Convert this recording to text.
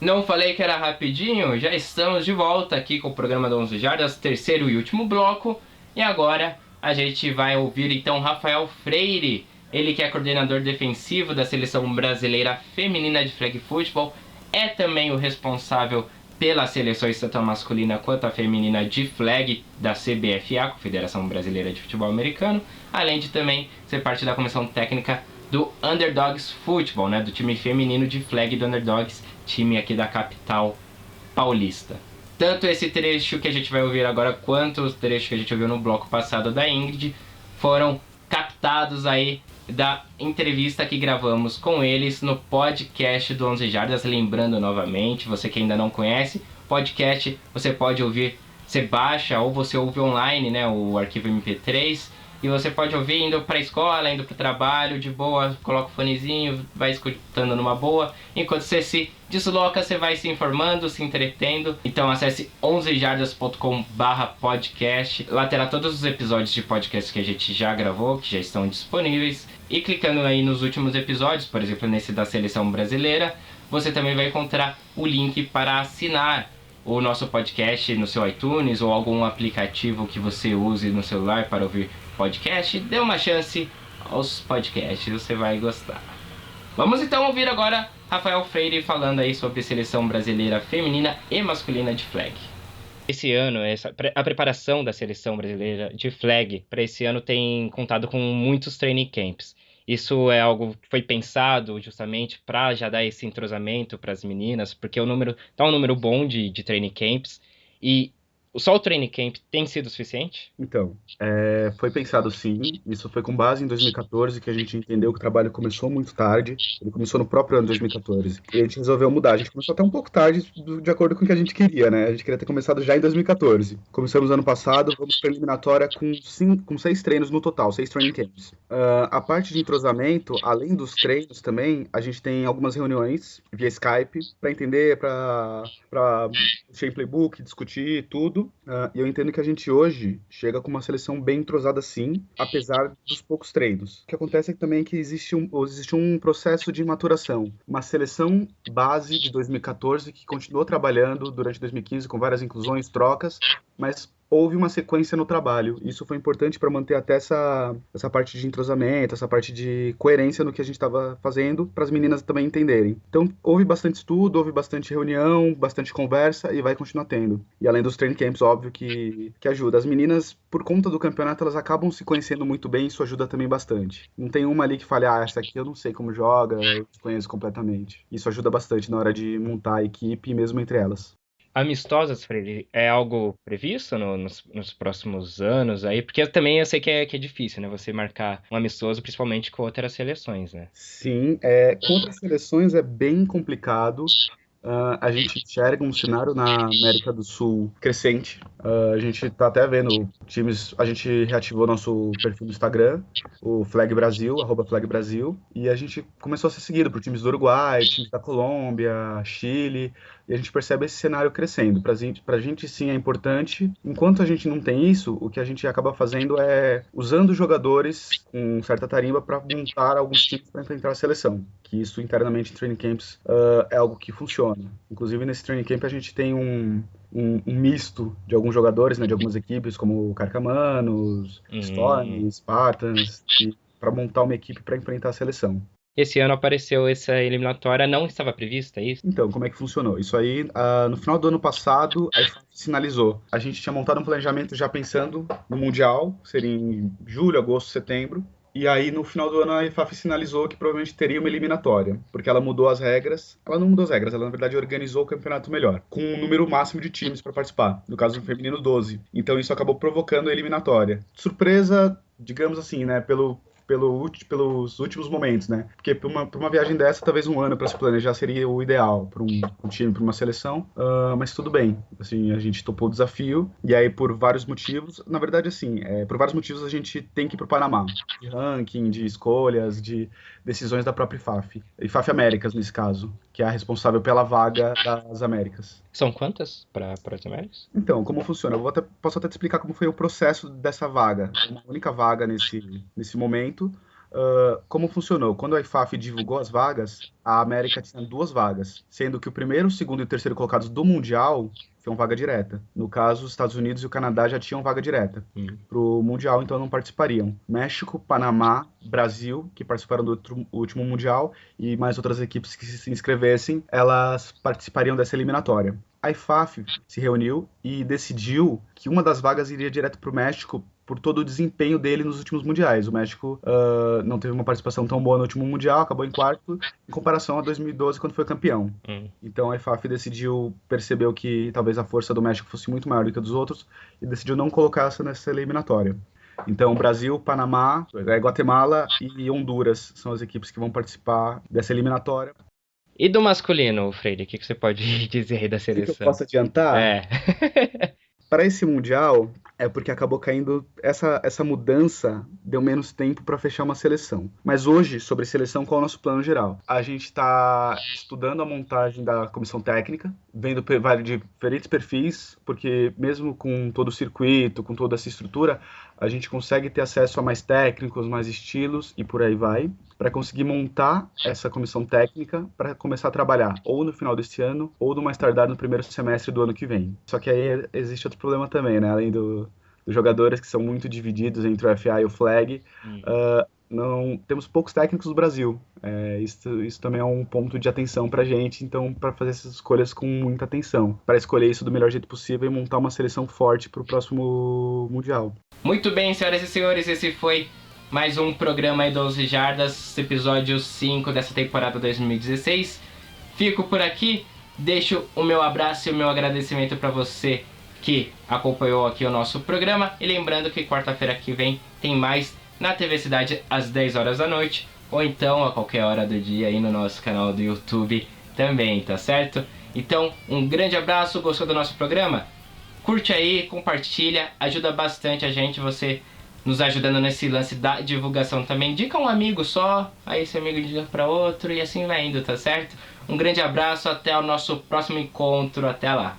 Não falei que era rapidinho? Já estamos de volta aqui com o programa do 11 Jardas, terceiro e último bloco. E agora a gente vai ouvir então Rafael Freire, ele que é coordenador defensivo da seleção brasileira feminina de flag football, é também o responsável pelas seleções tanto a masculina quanto a feminina de flag da CBFA, Confederação Brasileira de Futebol Americano, além de também ser parte da comissão técnica do Underdogs Football, né, do time feminino de flag do Underdogs, time aqui da capital paulista. Tanto esse trecho que a gente vai ouvir agora, quanto os trechos que a gente ouviu no bloco passado da Ingrid, foram captados aí da entrevista que gravamos com eles no podcast do 11 Jardas. Lembrando novamente, você que ainda não conhece, podcast você pode ouvir, você baixa ou você ouve online, né, o arquivo MP3, e você pode ouvir indo para a escola, indo para o trabalho, de boa, coloca o fonezinho, vai escutando numa boa. Enquanto você se desloca, você vai se informando, se entretendo. Então acesse 11jardas.com/podcast. Lá terá todos os episódios de podcast que a gente já gravou, que já estão disponíveis. E clicando aí nos últimos episódios, por exemplo, nesse da Seleção Brasileira, você também vai encontrar o link para assinar o nosso podcast no seu iTunes ou algum aplicativo que você use no celular para ouvir podcast. Dê uma chance aos podcasts, você vai gostar. Vamos então ouvir agora Rafael Freire falando aí sobre seleção brasileira feminina e masculina de flag. Esse ano, a preparação da seleção brasileira de flag para esse ano tem contado com muitos training camps. Isso é algo que foi pensado justamente para já dar esse entrosamento para as meninas, porque o número tá um número bom de training camps e só o training camp tem sido suficiente? Então, foi pensado sim, isso foi com base em 2014 que a gente entendeu que o trabalho começou muito tarde, ele começou no próprio ano 2014, e a gente resolveu mudar, a gente começou até um pouco tarde, de acordo com o que a gente queria, né? A gente queria ter começado já em 2014. Começamos ano passado, vamos para a eliminatória com 6 treinos no total, 6 training camps. A parte de entrosamento, além dos treinos também, a gente tem algumas reuniões via Skype para entender, para mexer em playbook, discutir tudo. E eu entendo que a gente hoje chega com uma seleção bem entrosada sim, apesar dos poucos treinos. O que acontece é que também que existe um processo de maturação. Uma seleção base de 2014 que continuou trabalhando durante 2015 com várias inclusões, trocas, mas houve uma sequência no trabalho. Isso foi importante para manter até essa parte de entrosamento, essa parte de coerência no que a gente estava fazendo, para as meninas também entenderem. Então, houve bastante estudo, houve bastante reunião, bastante conversa e vai continuar tendo. E além dos training camps, óbvio que ajuda. As meninas, por conta do campeonato, elas acabam se conhecendo muito bem, isso ajuda também bastante. Não tem uma ali que fale, essa aqui eu não sei como joga, eu desconheço completamente. Isso ajuda bastante na hora de montar a equipe, mesmo entre elas. Amistosas, Freire, é algo previsto nos próximos anos aí? Porque também eu sei que é difícil, né? Você marcar um amistoso, principalmente com outras seleções, né? Sim, contra as seleções é bem complicado. A gente enxerga um cenário na América do Sul crescente. A gente está até vendo times. A gente reativou nosso perfil no Instagram, o Flag Brasil, @Flag Brasil, e a gente começou a ser seguido por times do Uruguai, times da Colômbia, Chile, e a gente percebe esse cenário crescendo. Para a gente, sim, é importante. Enquanto a gente não tem isso, o que a gente acaba fazendo é usando jogadores com certa tarimba para montar alguns times para enfrentar a seleção. Que isso internamente em training camps é algo que funciona. Inclusive, nesse training camp, a gente tem um misto de alguns jogadores, né, de algumas equipes, como Carcamanos, Hum. Storm, Spartans, para montar uma equipe para enfrentar a seleção. Esse ano apareceu essa eliminatória, não estava prevista, é isso? Então, como é que funcionou? Isso aí, no final do ano passado, a IFAF sinalizou. A gente tinha montado um planejamento já pensando no Mundial, seria em julho, agosto, setembro. E aí, no final do ano, a IFAF sinalizou que provavelmente teria uma eliminatória, porque ela mudou as regras. Ela não mudou as regras, ela na verdade organizou o campeonato melhor, com um número máximo de times para participar. No caso do feminino, 12. Então, isso acabou provocando a eliminatória. Surpresa, digamos assim, né? Pelos últimos momentos, né? Porque pra uma viagem dessa, talvez um ano para se planejar seria o ideal para um time, para uma seleção. Mas tudo bem, assim, a gente topou o desafio e aí por vários motivos, na verdade, assim, por vários motivos a gente tem que ir para o Panamá, de ranking, de escolhas, de decisões da própria IFAF, IFAF Américas nesse caso, que é a responsável pela vaga das Américas. São quantas para as Américas? Então, como funciona? Posso até te explicar como foi o processo dessa vaga. Uma única vaga nesse momento. Como funcionou? Quando a IFAF divulgou as vagas, a América tinha 2 vagas, sendo que o primeiro, o segundo e o terceiro colocados do Mundial tinham vaga direta. No caso, os Estados Unidos e o Canadá já tinham vaga direta. Para o Mundial, então, não participariam. México, Panamá, Brasil, que participaram do último Mundial, e mais outras equipes que se inscrevessem, elas participariam dessa eliminatória. A IFAF se reuniu e decidiu que uma das vagas iria direto para o México por todo o desempenho dele nos últimos mundiais. O México não teve uma participação tão boa no último mundial, acabou em quarto, em comparação a 2012, quando foi campeão. Então a IFAF decidiu, percebeu que talvez a força do México fosse muito maior do que a dos outros, e decidiu não colocar essa nessa eliminatória. Então, Brasil, Panamá, Guatemala e Honduras são as equipes que vão participar dessa eliminatória. E do masculino, Freire, o que você pode dizer aí da O que eu seleção? posso adiantar? É. Para esse Mundial, é porque acabou caindo. Essa mudança deu menos tempo para fechar uma seleção. Mas hoje, sobre seleção, qual é o nosso plano geral? A gente está estudando a montagem da comissão técnica, vendo de diferentes perfis, porque mesmo com todo o circuito, com toda essa estrutura, a gente consegue ter acesso a mais técnicos, mais estilos e por aí vai, para conseguir montar essa comissão técnica para começar a trabalhar ou no final deste ano ou no mais tardar no primeiro semestre do ano que vem. Só que aí existe outro problema também, né? Além dos jogadores que são muito divididos entre o FA e o Flag, não temos poucos técnicos no Brasil. Isso também é um ponto de atenção para a gente, então para fazer essas escolhas com muita atenção, para escolher isso do melhor jeito possível e montar uma seleção forte para o próximo Mundial. Muito bem, senhoras e senhores, esse foi mais um programa aí do 11 Jardas, episódio 5 dessa temporada 2016. Fico por aqui, deixo o meu abraço e o meu agradecimento para você que acompanhou aqui o nosso programa. E lembrando que quarta-feira que vem tem mais na TV Cidade às 10 horas da noite, ou então a qualquer hora do dia aí no nosso canal do YouTube também, tá certo? Então, um grande abraço, gostou do nosso programa? Curte aí, compartilha, ajuda bastante a gente, você nos ajudando nesse lance da divulgação também. Indica um amigo só, aí esse amigo indica para outro e assim vai indo, tá certo? Um grande abraço, até o nosso próximo encontro, até lá!